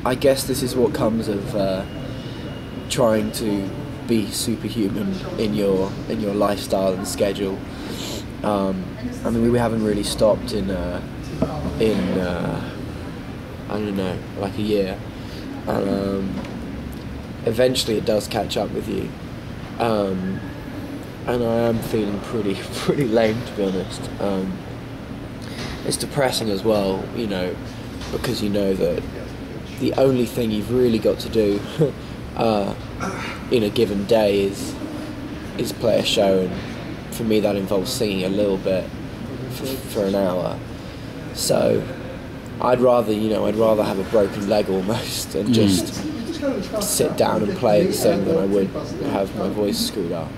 I guess this is what comes of trying to be superhuman in your lifestyle and schedule. I mean, we haven't really stopped in I don't know, like a year, and eventually it does catch up with you. And I am feeling pretty lame, to be honest. It's depressing as well, you know, because you know that the only thing you've really got to do in a given day is play a show, and for me that involves singing a little bit for an hour. So I'd rather have a broken leg almost and just sit down and play and sing than I would have my voice screwed up.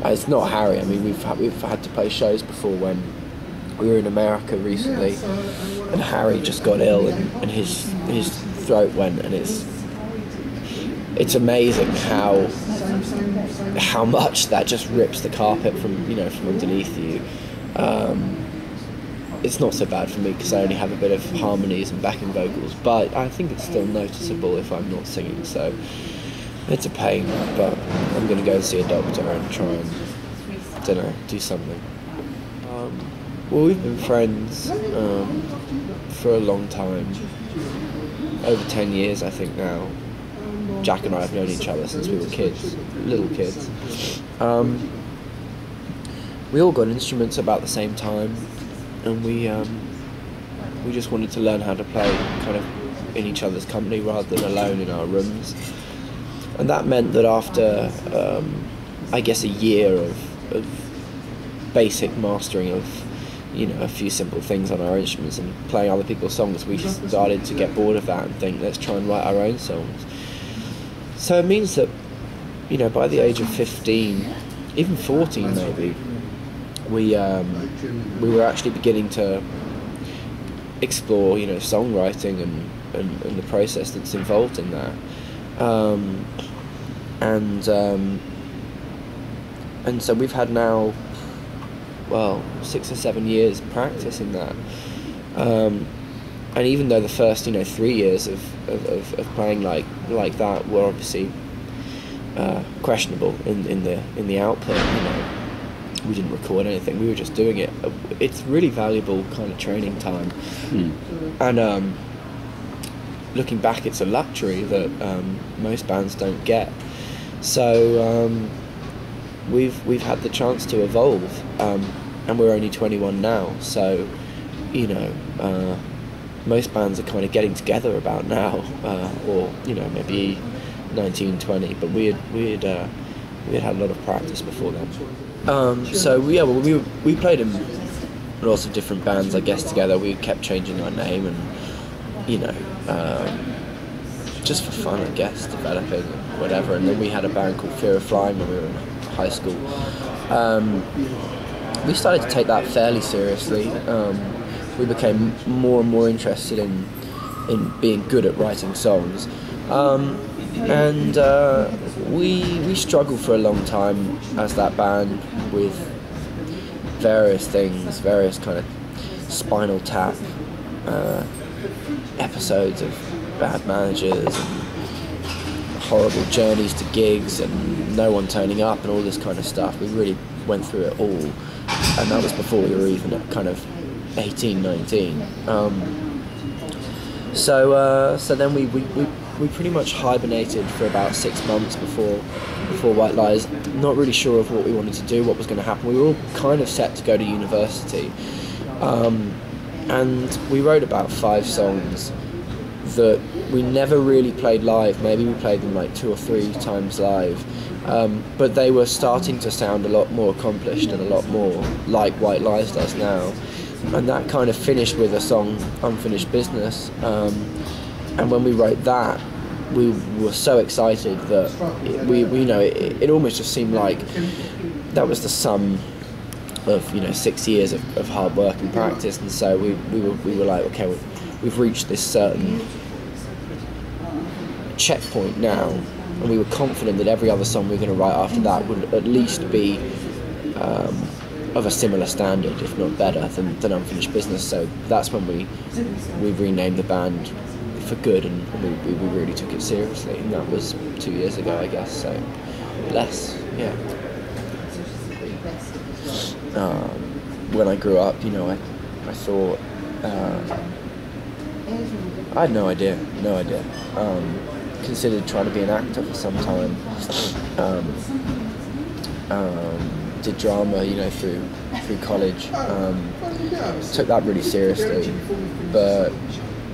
It's not Harry. I mean, we've had to play shows before when we were in America recently, and Harry just got ill and his throat went, and it's amazing how much that just rips the carpet from underneath you. It's not so bad for me because I only have a bit of harmonies and backing vocals, but I think it's still noticeable if I'm not singing, so it's a pain, but I'm going to go and see a doctor and try and, do something. Well, we've been friends for a long time, over 10 years I think now. Jack and I have known each other since we were little kids. We all got instruments about the same time, and we just wanted to learn how to play kind of in each other's company rather than alone in our rooms. And that meant that after, I guess, a year of basic mastering of, a few simple things on our instruments and playing other people's songs, we started to get bored of that and think, let's try and write our own songs. So it means that, by the age of 15, even 14 maybe, we were actually beginning to explore, songwriting and the process that's involved in that. And so we've had now, 6 or 7 years practice in that. And even though the first, 3 years of playing like that were obviously questionable in the output, we didn't record anything. We were just doing it. It's really valuable kind of training time, and looking back, it's a luxury that most bands don't get. So we've had the chance to evolve, and we're only 21 now. So most bands are kind of getting together about now, or maybe 19, 20. But we had had a lot of practice before then. We played in lots of different bands, I guess, together. We kept changing our name and, just for fun, I guess, developing whatever. And then we had a band called Fear of Flying when we were in high school. We started to take that fairly seriously. We became more and more interested in being good at writing songs. And we struggled for a long time as that band with various things, various kind of Spinal Tap episodes of bad managers and horrible journeys to gigs and no one turning up and all this kind of stuff. We really went through it all, and that was before we were even at kind of 18, 19. So then we pretty much hibernated for about 6 months before White Lies, not really sure of what we wanted to do, what was going to happen. We were all kind of set to go to university, and we wrote about 5 songs that we never really played live. Maybe we played them like 2 or 3 times live, but they were starting to sound a lot more accomplished and a lot more like White Lies does now. And that kind of finished with a song, Unfinished Business. And when we wrote that, we were so excited that it almost just seemed like that was the sum of 6 years of hard work and practice. And so we were like, okay, we've reached this certain checkpoint now, and we were confident that every other song we were going to write after that would at least be of a similar standard, if not better, than Unfinished Business. So that's when we renamed the band for good, and we really took it seriously, and that was 2 years ago, I guess. So less, yeah. When I grew up, I thought I had no idea. Considered trying to be an actor for some time. Did drama, through college. Took that really seriously, but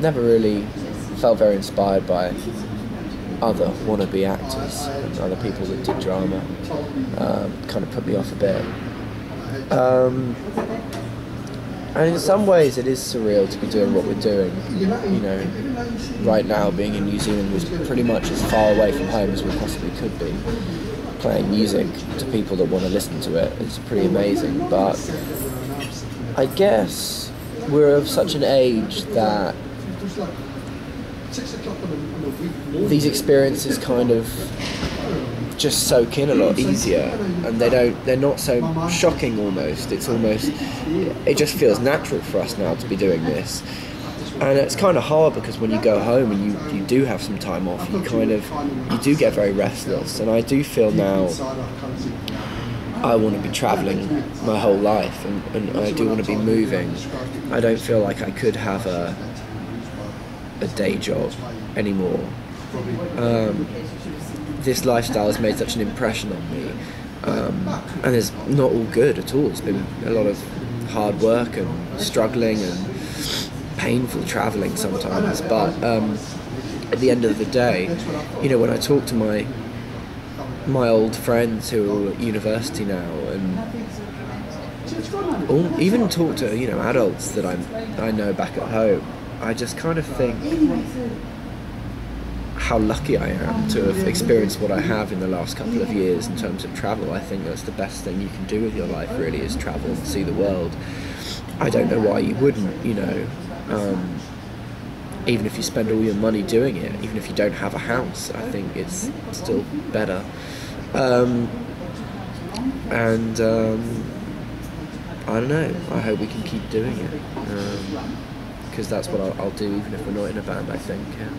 never really felt very inspired by other wannabe actors and other people that did drama. Kind of put me off a bit. And in some ways it is surreal to be doing what we're doing. Right now, being in New Zealand was pretty much as far away from home as we possibly could be. Playing music to people that want to listen to it is pretty amazing, but I guess we're of such an age that these experiences kind of just soak in a lot easier, and they're not so shocking almost. It just feels natural for us now to be doing this. And it's kind of hard because when you go home and you do have some time off, you do get very restless. And I do feel now I want to be travelling my whole life, and I do want to be moving. I don't feel like I could have a day job anymore. This lifestyle has made such an impression on me, and it's not all good at all. It's been a lot of hard work and struggling and painful travelling sometimes, but at the end of the day, when I talk to my old friends who are at university now, and even talk to adults that I know back at home, I just kind of think how lucky I am to have experienced what I have in the last couple of years in terms of travel. I think that's the best thing you can do with your life, really, is travel and see the world. I don't know why you wouldn't, even if you spend all your money doing it, even if you don't have a house, I think it's still better. I don't know, I hope we can keep doing it, because that's what I'll do even if we're not in a band, I think. Yeah.